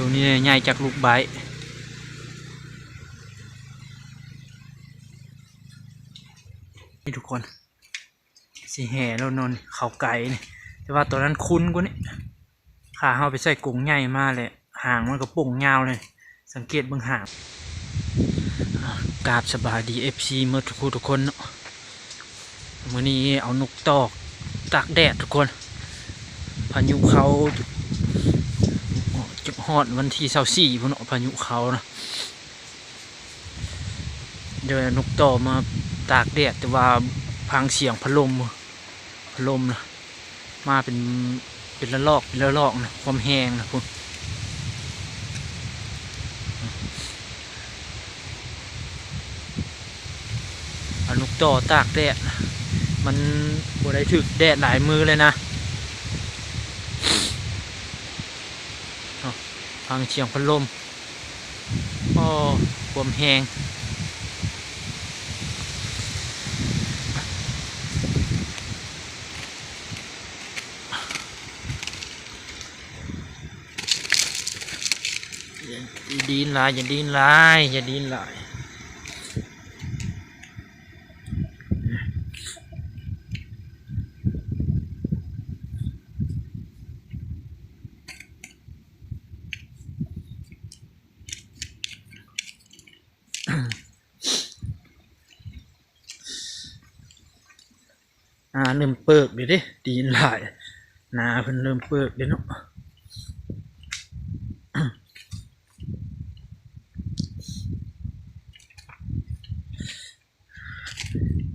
ตัวนี้ใหญ่จากลูกไบนี่ทุกคนสีแห่แล้วนอนเขาไก่เนี่ยแต่ว่าตัวนั้นคุ้นกว่านี่ขาเขาไปใส่กรงใหญ่มากเลยหางมันก็ป่งยาวเลยสังเกตเบื้องหางกราบสบายดีFCเมื่อทุกคนเนาะมื่อนี้เอานกตอกตากแดดทุกคนพายุเขาจุดฮอดวันที่24พุ่นเนาะพายุเขานะเดี๋ยวนกต่อมาตากแดดแต่ว่าพังเสียงพัดลมนะมาเป็นละลอกนะความแห้งนะพุ่นเอานกต่อตากแดดมันบ่ได้ถึกแดดหลายมือเลยนะฟังเสียงพัดลมความแห้งอย่าดีนลายเริ่มเปิกดิดีนลายนาเพิ่นเริ่มเปิกเด้เนาะ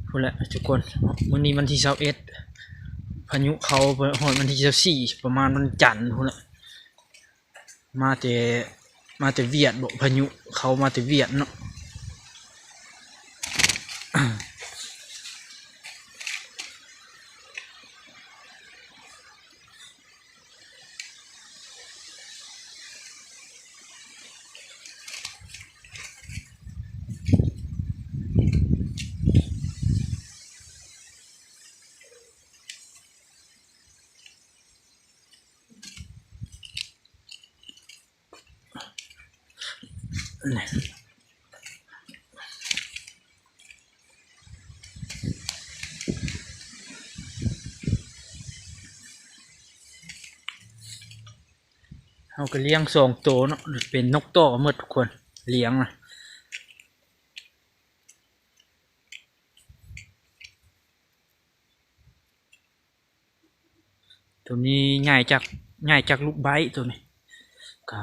พูดแหละทุกคนวันนี้วันที่21พายุเขาหอดวันที่24ประมาณวันจันทร์พูดแหละมาแต่เวียดบอกพายุเขามาแต่เวียดเนาะเขาก็เลี้ยง2 ตัวเนาะเป็นนกต่อหมดทุกคนเลี้ยงนะตัวนี้ใหญ่จากลูกไบตัวนี้ก็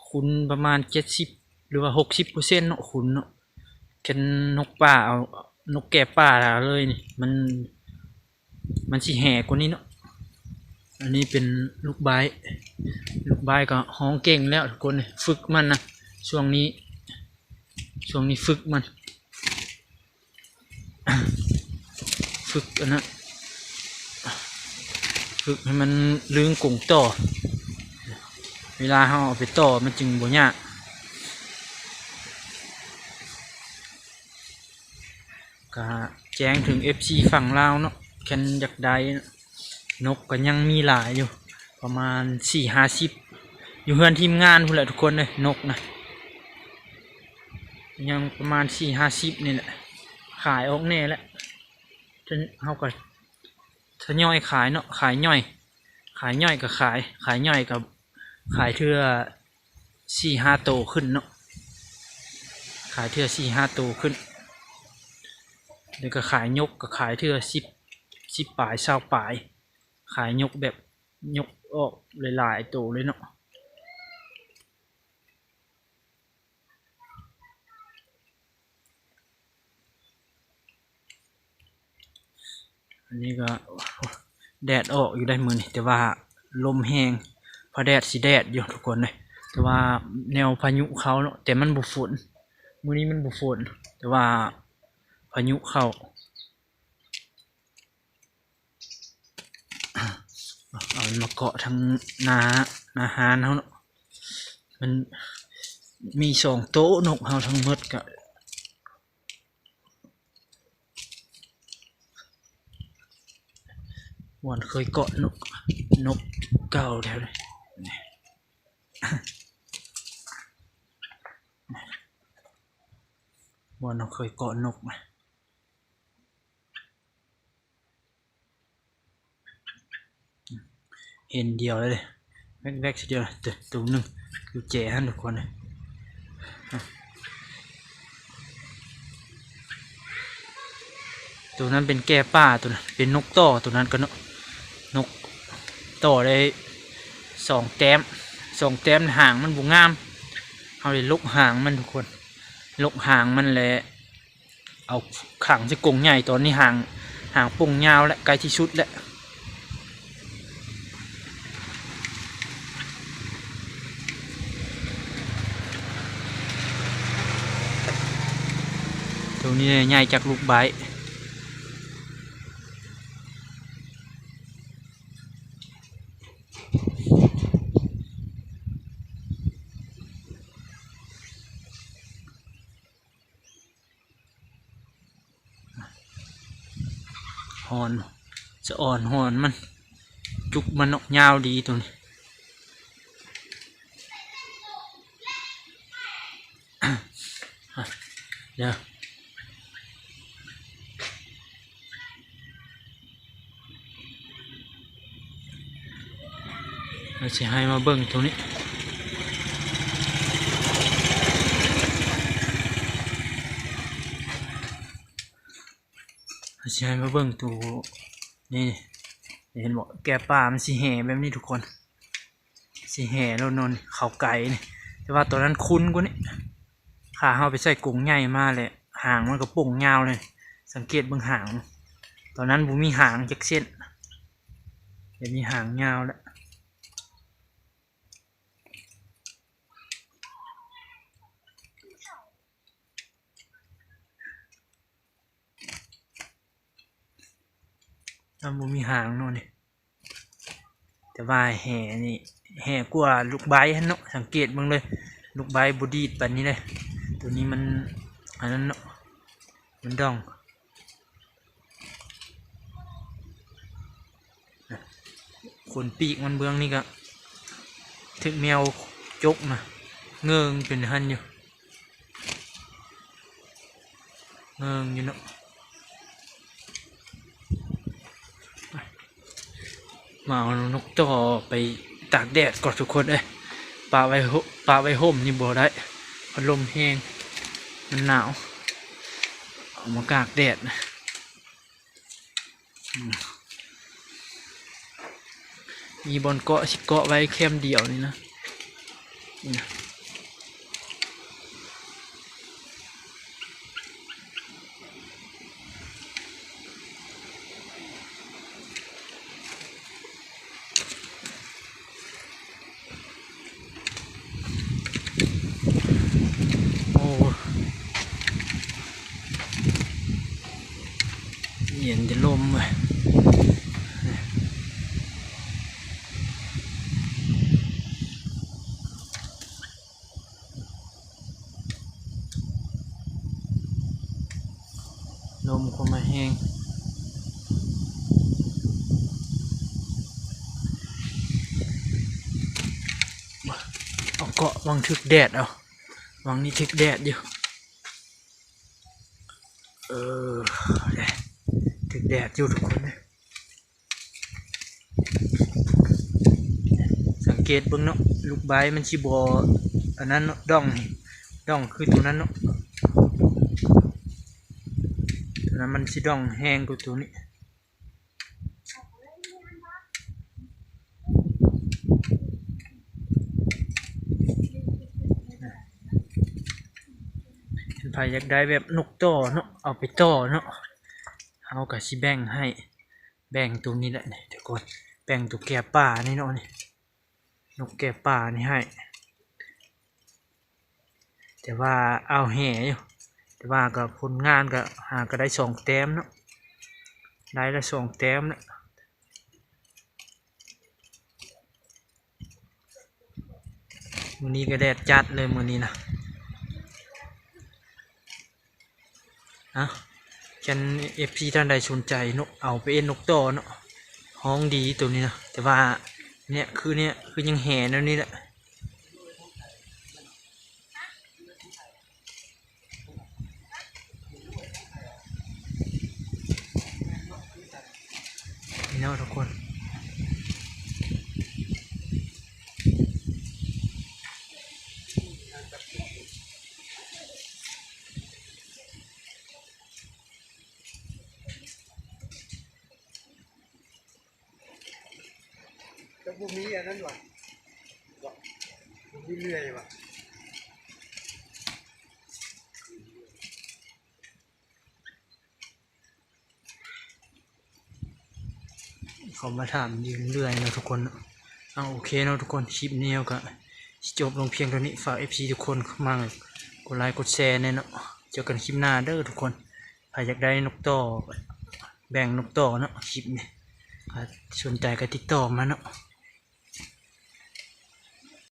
คุณประมาณ70หรือว่า60%เนาะคุณเนาะแค่นกป่าเอานกแก่ป่าเลยนี่มันสิแห่กว่านี้เนาะอันนี้เป็นลูกไบก็ห้องเก่งแล้วทุกคนฝึกมันนะช่วงนี้ฝึกมันฝึกอันนั้นฝึกให้มันลึงกงต่อเวลาเขาเอาไปต่อมันจึงบ่ยากก็แจ้งถึง FC ฝั่งลาวเนาะแค่อยากได้นกก็ยังมีหลายอยู่ประมาณ4-50อยู่เพื่อนทีมงานพุ่นแหละทุกคนเลยนกนะยังประมาณ4-50นี่แหละขายออกแน่แล้วจนเขาก็ทยอยขายเนาะขายย่อยก็ขายย่อยกับขายเทื่อ4-5 โตขึ้นเนาะขายเทื่อ4-5 โตขึ้นเดี๋ยวก็ขายยกก็ขายเทื่อ10 ปลาย20 ปลายขายยกแบบยกออกหลายๆโตเลยเนาะอันนี้ก็แดดออกอยู่ได้มือนี่แต่ว่าลมแห้งพอแดดแดดอยู่ทุกคนเลยแต่ว่าแนวพายุเขาเนาะแต่มันบุฝนมื้อนี้มันบุฝนแต่ว่าพายุเข้าเอามาเกาะทั้งนาฮานเขาเนาะมันมี2 โต๊ะนกเขาทั้งหมดก็วันเคยเกาะนกเก่าแถวเลย บอนเราเคยเกาะนกไหมเห็นเดียวเลยแรกๆเดียวตัวหนึ่งอยู่แจ๋ฮะทุกคนเลยตัวนั้นเป็นแก่ป่าตัวนั้นเป็นนกต่อตัวนั้นก็นกต่อได้2 แต้มหางมันบุงามเอาเลยลกหางมันทุกคนลกหางมันแหละเอาขังจะกรงใหญ่ตอนนี้หางปุ่งยาวและไกลที่สุดแล้วตัวนี้ใหญ่จากลูกไบหอนจะอ่อนหอนมันจุกมันยาวดีตัวนี้เดี๋ยวเราจะให้มาเบิ่งตัวนี้เราจะให้มาเบิ่งตัวนี่เห็นบอกแกป่ามันสีแห่แบบนี้ทุกคนสีแห่แล้วนอนเขาไก่นี่แต่ว่าตัวนั้นคุ้นกว่านี้ขาเขาไปใส่กรงใหญ่มากเลยหางมันก็ป่งยาวเลยสังเกตเบื้องหางตอนนั้นผมมีหางจักเส้นเดี๋ยวมีหางยาวแล้วผมมีหางโน่นนี่แต่ว่าแห่นี่แห่กว่าลูกใบฮะเนาะสังเกตเบื้องเลยลูกใบบดีดแบบนี้เลยตัวนี้มันอันนั้นเนาะมันดองขนปีกมันเบื้องนี่ก็ถึงแมวจกมาเงิงเป็นหันอยู่เงิงอยู่เนาะมาเอานกต่อไปตากแดดก่อนทุกคนเลยปลาไว้ห่มนี่บ่ได้พัดลมแห้งมันหนาวเอามากากแดดมีบอลเกาะสิเกาะไว้แคมเดียวนี่นะโอ้เย็นจะลมเลยลมเข้ามาแห้งเอาเกาะวางถึกแดดเอาวางนี่ถึกแดดอยู่ถึกแดดอยู่ทุกคนเลยสังเกตเบิ่งเนาะลูกใบมันชิบออันนั้นเนาะดองคือตัวนั้นเนาะตัวนั้นมันชิดองแห้งกว่าตัวนี้ใครอยากได้แบบนกต่อเนาะเอาไปต่อเนาะเอากับชิแบ่งให้แบ่งตัวนี้แหละเดี๋ยวก่อนแบ่งตัวแก่ป่านี่เนาะนี่นกแก่ป่านี่ให้แต่ว่าเอาแห่อยู่แต่ว่ากับผลงานก็หาก็ได้2 แต้มเนาะได้ละ2 แต้มเนาะมื้อนี้ก็แดดจัดเลยมื้อนี้นะฉันFCท่านใดสนใจนกเอาไปเอ็นนกต่อเนาะห้องดีตัวนี้นะแต่ว่าเนี่ยคือยังแห่นั่นนี่แหละ เนาะทุกคนจะบุมีอันนั้นวะบุมีเรื่อยวะเขามาถามยืนเรื่อยเนาะทุกคนเนาะเอาโอเคเนาะทุกคนคลิปนี้ก็จบลงเพียงเท่านี้ฝาก FC ทุกคนเข้ามากดไลค์กดแชร์เนี่ยเนาะเจอกันคลิปหน้าเด้อทุกคนใครอยากได้นกต่อแบ่งนกต่อเนาะคลิปนี้สนใจก็ติดต่อมาเนาะ